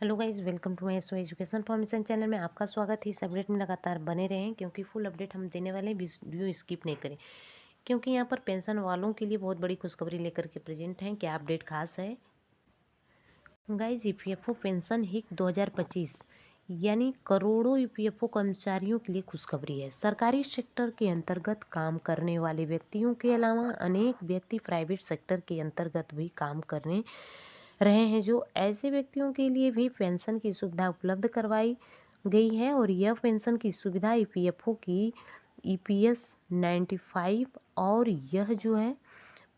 Hello guys, welcome to my education formation channel में आपका स्वागत है। इस अपडेट में लगातार बने रहें क्योंकि फुल अपडेट हम देने वाले हैं। वीडियो स्किप नहीं करें क्योंकि यहाँ पर पेंशन वालों के लिए बहुत बड़ी खुशखबरी लेकर के प्रेजेंट हैं। क्या अपडेट खास है गाइस? ईपीएफओ पेंशन हिक 2025 यानी करोड़ों ईपीएफओ कर्मचारियों के लिए खुशखबरी है। सरकारी सेक्टर के अंतर्गत काम करने वाले व्यक्तियों के अलावा अनेक व्यक्ति प्राइवेट सेक्टर के अंतर्गत भी काम करने रहे हैं। जो ऐसे व्यक्तियों के लिए भी पेंशन की सुविधा उपलब्ध करवाई गई है और यह पेंशन की सुविधा ईपीएफओ की ईपीएस 95 और यह जो है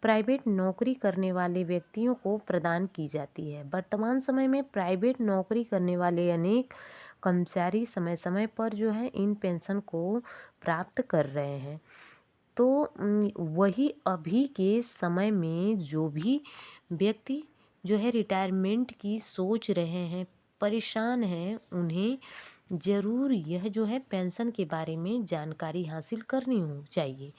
प्राइवेट नौकरी करने वाले व्यक्तियों को प्रदान की जाती है। वर्तमान समय में प्राइवेट नौकरी करने वाले अनेक कर्मचारी समय समय पर जो है इन पेंशन को प्राप्त कर रहे हैं। तो वही अभी के समय में जो भी व्यक्ति जो है रिटायरमेंट की सोच रहे हैं, परेशान हैं, उन्हें ज़रूर यह जो है पेंशन के बारे में जानकारी हासिल करनी हो चाहिए।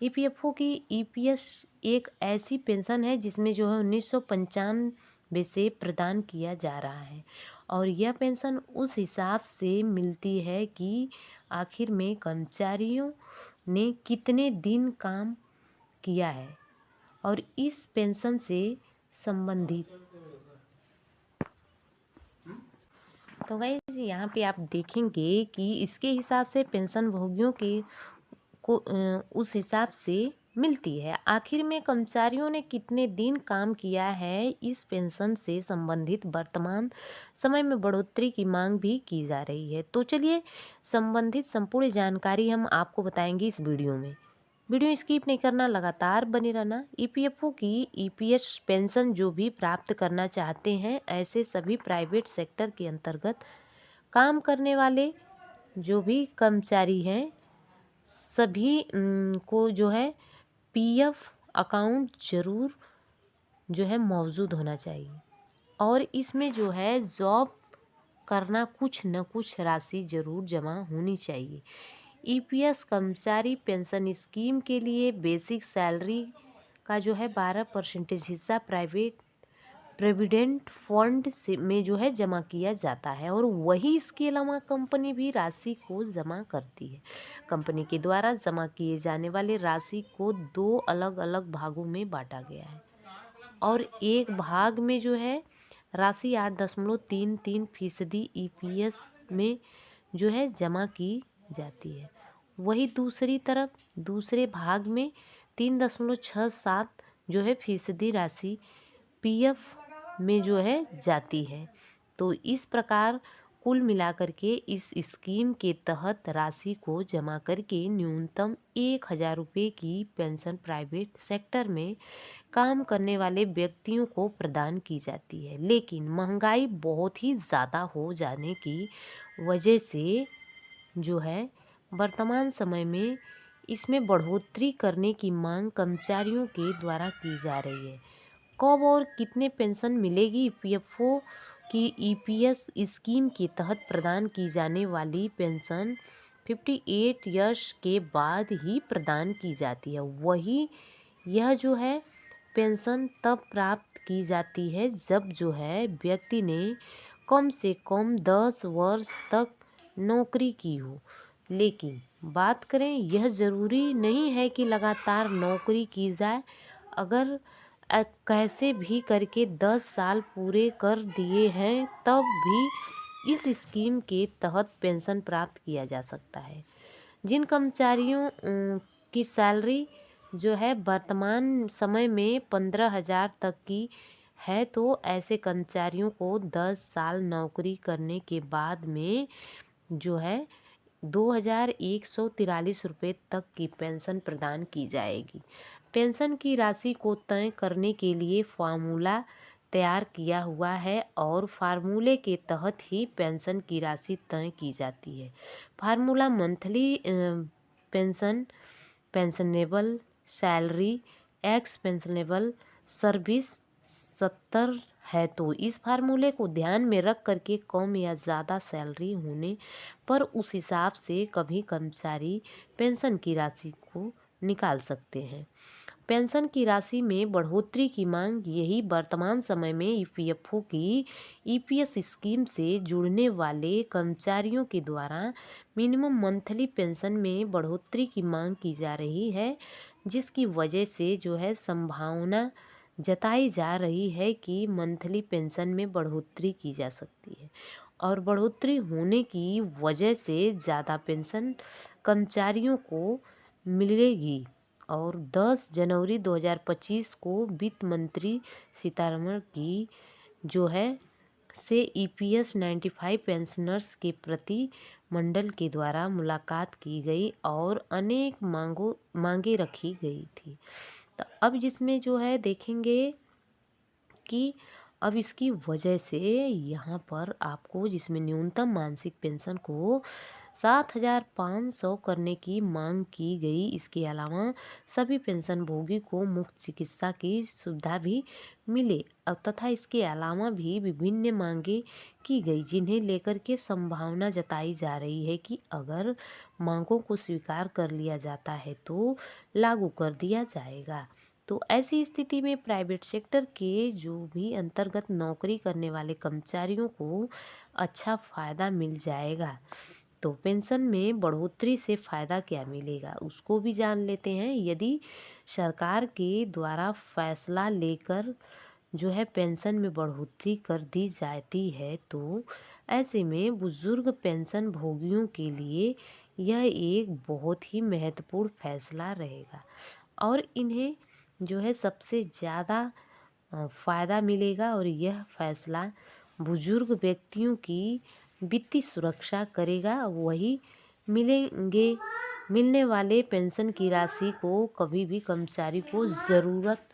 ईपीएफओ की ईपीएस एक ऐसी पेंशन है जिसमें जो है 1995 से प्रदान किया जा रहा है और यह पेंशन उस हिसाब से मिलती है कि आखिर में कर्मचारियों ने कितने दिन काम किया है और इस पेंशन से संबंधित। तो गाइस यहाँ पे आप देखेंगे कि इसके हिसाब से पेंशन भोगियों के को उस हिसाब से मिलती है। आखिर में कर्मचारियों ने कितने दिन काम किया है, इस पेंशन से संबंधित वर्तमान समय में बढ़ोतरी की मांग भी की जा रही है। तो चलिए संबंधित संपूर्ण जानकारी हम आपको बताएंगे इस वीडियो में। वीडियो स्किप नहीं करना, लगातार बने रहना। ईपीएफओ की ईपीएस पेंशन जो भी प्राप्त करना चाहते हैं, ऐसे सभी प्राइवेट सेक्टर के अंतर्गत काम करने वाले जो भी कर्मचारी हैं, सभी को जो है पीएफ अकाउंट ज़रूर जो है मौजूद होना चाहिए और इसमें जो है जॉब करना कुछ न कुछ राशि ज़रूर जमा होनी चाहिए। ईपीएस कर्मचारी पेंशन स्कीम के लिए बेसिक सैलरी का जो है 12% हिस्सा प्राइवेट प्रोविडेंट फंड से में जो है जमा किया जाता है और वही इसके अलावा कंपनी भी राशि को जमा करती है। कंपनी के द्वारा जमा किए जाने वाले राशि को 2 अलग अलग भागों में बांटा गया है और एक भाग में जो है राशि 8.33% ईपीएस में जो है जमा की जाती है। वही दूसरी तरफ दूसरे भाग में 3.67 जो है फीसदी राशि पीएफ में जो है जाती है। तो इस प्रकार कुल मिलाकर के इस स्कीम के तहत राशि को जमा करके न्यूनतम 1,000 रुपये की पेंशन प्राइवेट सेक्टर में काम करने वाले व्यक्तियों को प्रदान की जाती है। लेकिन महंगाई बहुत ही ज़्यादा हो जाने की वजह से जो है वर्तमान समय में इसमें बढ़ोतरी करने की मांग कर्मचारियों के द्वारा की जा रही है। कब और कितने पेंशन मिलेगी? ईपीएफओ की ईपीएस स्कीम के तहत प्रदान की जाने वाली पेंशन 58 ईयर्स के बाद ही प्रदान की जाती है। वही यह जो है पेंशन तब प्राप्त की जाती है जब जो है व्यक्ति ने कम से कम 10 वर्ष तक नौकरी की हो। लेकिन बात करें, यह ज़रूरी नहीं है कि लगातार नौकरी की जाए। अगर कैसे भी करके 10 साल पूरे कर दिए हैं तब भी इस स्कीम के तहत पेंशन प्राप्त किया जा सकता है। जिन कर्मचारियों की सैलरी जो है वर्तमान समय में 15,000 तक की है, तो ऐसे कर्मचारियों को 10 साल नौकरी करने के बाद में जो है 2,143 रुपये तक की पेंशन प्रदान की जाएगी। पेंशन की राशि को तय करने के लिए फार्मूला तैयार किया हुआ है और फार्मूले के तहत ही पेंशन की राशि तय की जाती है। Formula monthly pension, pensionable salary, x pensionable service 70 है। तो इस फार्मूले को ध्यान में रख करके कम या ज़्यादा सैलरी होने पर उस हिसाब से कभी कर्मचारी पेंशन की राशि को निकाल सकते हैं। पेंशन की राशि में बढ़ोतरी की मांग यही वर्तमान समय में ईपीएफओ की ईपीएस स्कीम से जुड़ने वाले कर्मचारियों के द्वारा मिनिमम मंथली पेंशन में बढ़ोतरी की मांग की जा रही है, जिसकी वजह से जो है संभावना जताई जा रही है कि मंथली पेंशन में बढ़ोतरी की जा सकती है और बढ़ोतरी होने की वजह से ज़्यादा पेंशन कर्मचारियों को मिलेगी। और 10 जनवरी 2025 को वित्त मंत्री सीतारमण की जो है से ईपीएस 95 पेंशनर्स के प्रति मंडल के द्वारा मुलाकात की गई और अनेक मांगे रखी गई थी। तो अब जिसमें जो है देखेंगे कि अब इसकी वजह से यहाँ पर आपको जिसमें न्यूनतम मासिक पेंशन को 7,500 करने की मांग की गई। इसके अलावा सभी पेंशन भोगी को मुफ्त चिकित्सा की सुविधा भी मिले और तथा इसके अलावा भी विभिन्न मांगे की गई, जिन्हें लेकर के संभावना जताई जा रही है कि अगर मांगों को स्वीकार कर लिया जाता है तो लागू कर दिया जाएगा। तो ऐसी स्थिति में प्राइवेट सेक्टर के जो भी अंतर्गत नौकरी करने वाले कर्मचारियों को अच्छा फ़ायदा मिल जाएगा। तो पेंशन में बढ़ोतरी से फ़ायदा क्या मिलेगा उसको भी जान लेते हैं। यदि सरकार के द्वारा फैसला लेकर जो है पेंशन में बढ़ोतरी कर दी जाती है तो ऐसे में बुजुर्ग पेंशन भोगियों के लिए यह एक बहुत ही महत्वपूर्ण फैसला रहेगा और इन्हें जो है सबसे ज़्यादा फ़ायदा मिलेगा और यह फैसला बुजुर्ग व्यक्तियों की वित्तीय सुरक्षा करेगा। वही मिलने वाले पेंशन की राशि को कभी भी कर्मचारी को ज़रूरत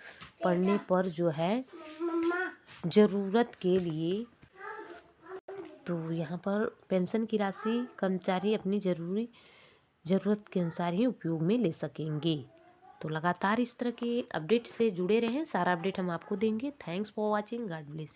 पड़ने पर जो है ज़रूरत के लिए तो यहाँ पर पेंशन की राशि कर्मचारी अपनी ज़रूरत के अनुसार ही उपयोग में ले सकेंगे। तो लगातार इस तरह के अपडेट से जुड़े रहें, सारा अपडेट हम आपको देंगे। Thanks for watching, God bless you.